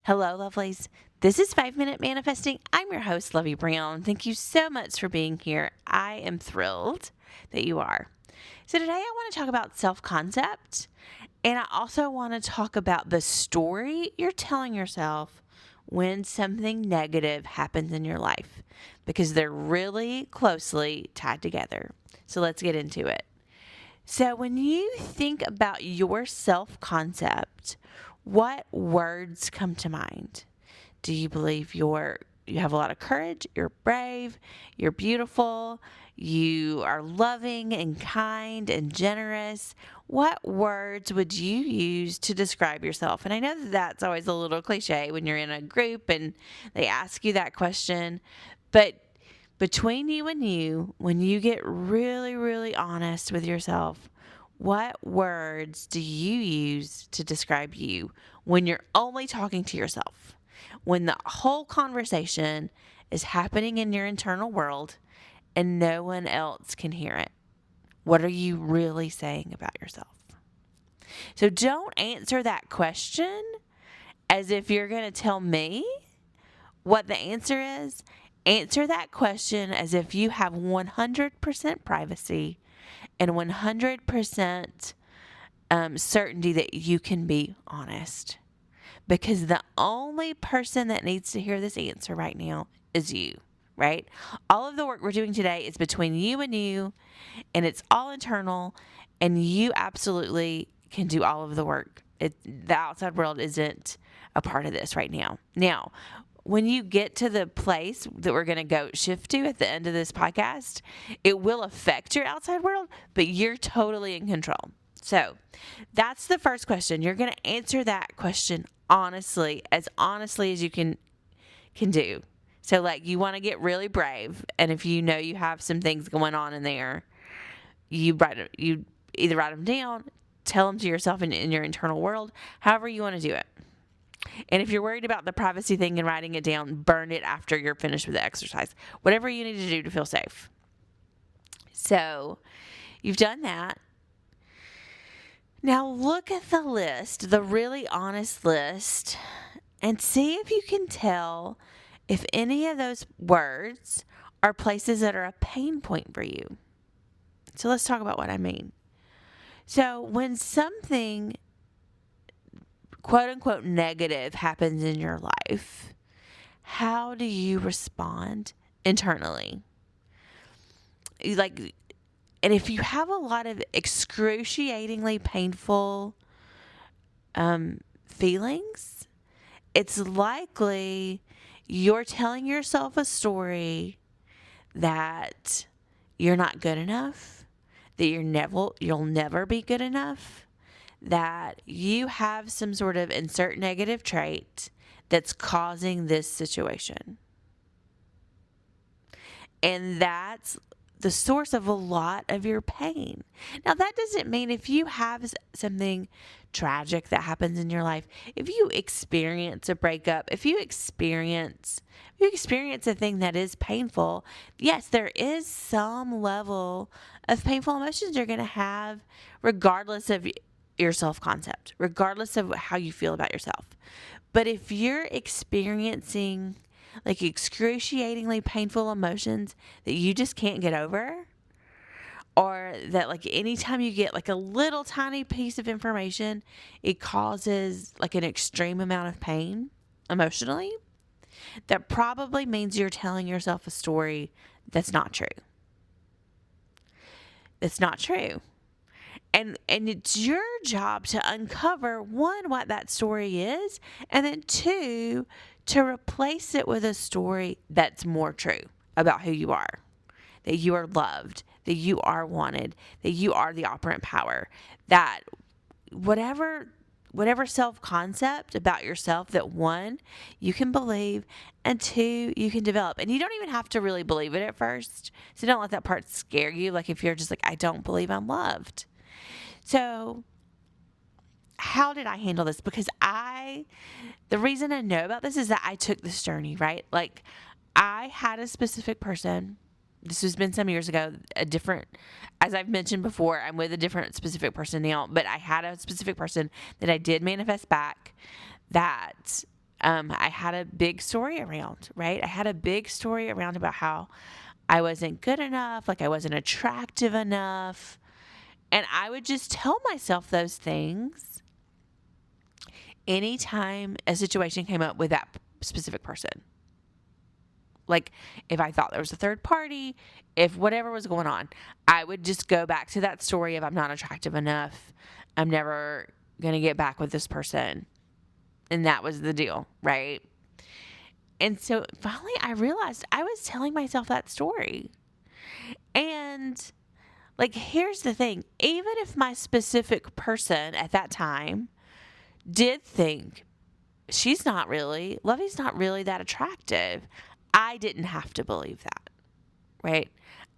Hello, lovelies. This is 5 Minute Manifesting. I'm your host, Lovey Brown. Thank you so much for being here. I am thrilled that you are. So today I want to talk about self-concept, and I also want to talk about the story you're telling yourself when something negative happens in your life, because they're really closely tied together. So let's get into it. So when you think about your self-concept, what words come to mind? Do you believe you have a lot of courage, you're brave, you're beautiful, you are loving and kind and generous? What words would you use to describe yourself? And I know that that's always a little cliche when you're in a group and they ask you that question, but between you and you, when you get really, really honest with yourself, what words do you use to describe you when you're only talking to yourself? When the whole conversation is happening in your internal world and no one else can hear it. What are you really saying about yourself? So don't answer that question as if you're going to tell me what the answer is. Answer that question as if you have 100% privacy and 100% certainty that you can be honest. Because the only person that needs to hear this answer right now is you, right? All of the work we're doing today is between you, and it's all internal, and you absolutely can do all of the work. The outside world isn't a part of this right now. Now, when you get to the place that we're going to go shift to at the end of this podcast, it will affect your outside world, but you're totally in control. So that's the first question. You're going to answer that question honestly as you can do. So like you want to get really brave, and if you know you have some things going on in there, you either write them down, tell them to yourself in your internal world, however you want to do it. And if you're worried about the privacy thing and writing it down, burn it after you're finished with the exercise. Whatever you need to do to feel safe. So you've done that. Now look at the list, the really honest list, and see if you can tell if any of those words are places that are a pain point for you. So let's talk about what I mean. So when something quote unquote negative happens in your life, how do you respond internally? And if you have a lot of excruciatingly painful feelings, it's likely you're telling yourself a story that you're not good enough, that you'll never be good enough, that you have some sort of insert negative trait that's causing this situation. And that's the source of a lot of your pain. Now, that doesn't mean if you have something tragic that happens in your life, if you experience a breakup, if you experience a thing that is painful, yes, there is some level of painful emotions you're going to have regardless of your self-concept, regardless of how you feel about yourself. But if you're experiencing like excruciatingly painful emotions that you just can't get over, or that like anytime you get like a little tiny piece of information, it causes like an extreme amount of pain emotionally, that probably means you're telling yourself a story that's not true. That's not true. And it's your job to uncover, one, what that story is, and then two, to replace it with a story that's more true about who you are, that you are loved, that you are wanted, that you are the operant power, that whatever self-concept about yourself that one, you can believe, and two, you can develop. And you don't even have to really believe it at first. So don't let that part scare you. Like if you're just like, I don't believe I'm loved. So how did I handle this? Because the reason I know about this is that I took this journey, right? Like I had a specific person. This has been some years ago, as I've mentioned before, I'm with a different specific person now, but I had a specific person that I did manifest back that I had a big story around, right? I had a big story around about how I wasn't good enough, like I wasn't attractive enough. And I would just tell myself those things anytime a situation came up with that specific person. Like if I thought there was a third party, if whatever was going on, I would just go back to that story of I'm not attractive enough. I'm never going to get back with this person. And that was the deal, right? And so finally I realized I was telling myself that story. And like, here's the thing. Even if my specific person at that time did think Lovey's not really that attractive, I didn't have to believe that, right?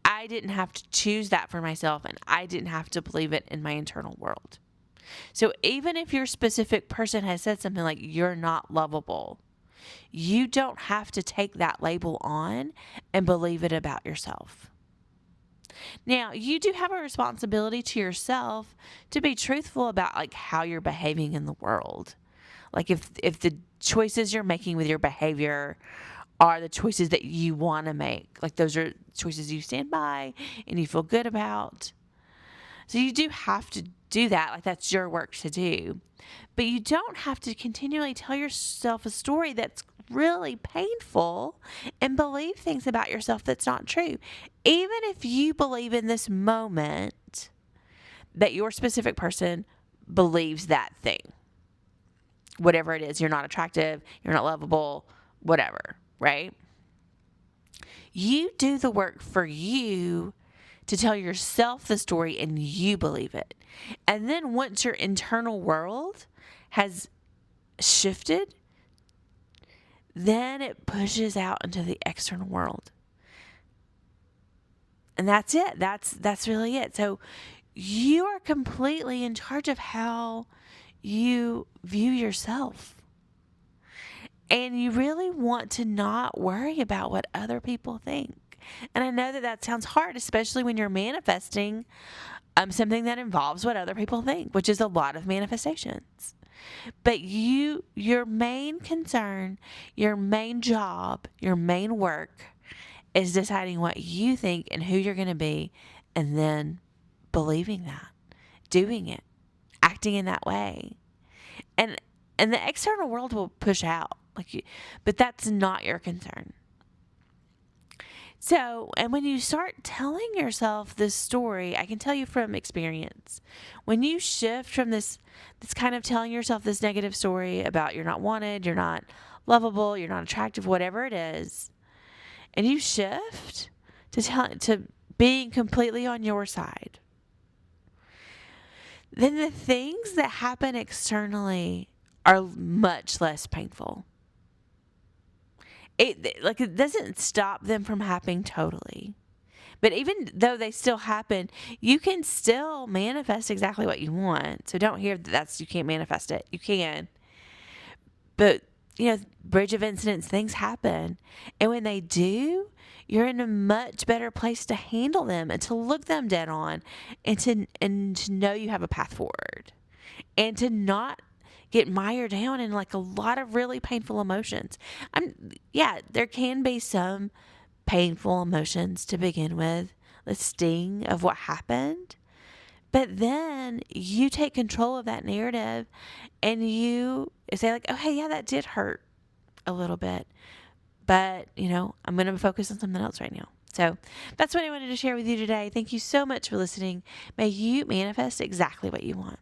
I didn't have to choose that for myself, and I didn't have to believe it in my internal world. So even if your specific person has said something like, you're not lovable, you don't have to take that label on and believe it about yourself. Now, you do have a responsibility to yourself to be truthful about like how you're behaving in the world. Like if the choices you're making with your behavior are the choices that you want to make, like those are choices you stand by and you feel good about. So you do have to do that, like that's your work to do. But you don't have to continually tell yourself a story that's really painful and believe things about yourself that's not true. Even if you believe in this moment that your specific person believes that thing, whatever it is, you're not attractive, you're not lovable, whatever, right? You do the work for you to tell yourself the story and you believe it. And then once your internal world has shifted, then it pushes out into the external world. And that's it. That's really it. So you are completely in charge of how you view yourself. And you really want to not worry about what other people think. And I know that sounds hard, especially when you're manifesting something that involves what other people think, which is a lot of manifestations. But your main concern, your main job, your main work is deciding what you think and who you're going to be, and then believing that, doing it, acting in that way. And the external world will push out, but that's not your concern. So, and when you start telling yourself this story, I can tell you from experience, when you shift from this kind of telling yourself this negative story about you're not wanted, you're not lovable, you're not attractive, whatever it is, and you shift to being completely on your side, then the things that happen externally are much less painful. It doesn't stop them from happening totally. But even though they still happen, you can still manifest exactly what you want. So don't hear that you can't manifest it. You can. But, bridge of incidents, things happen. And when they do, you're in a much better place to handle them and to look them dead on and to know you have a path forward. And to not get mired down in like a lot of really painful emotions. There can be some painful emotions to begin with, the sting of what happened. But then you take control of that narrative and you say like, oh, hey, yeah, that did hurt a little bit. But, I'm going to focus on something else right now. So that's what I wanted to share with you today. Thank you so much for listening. May you manifest exactly what you want.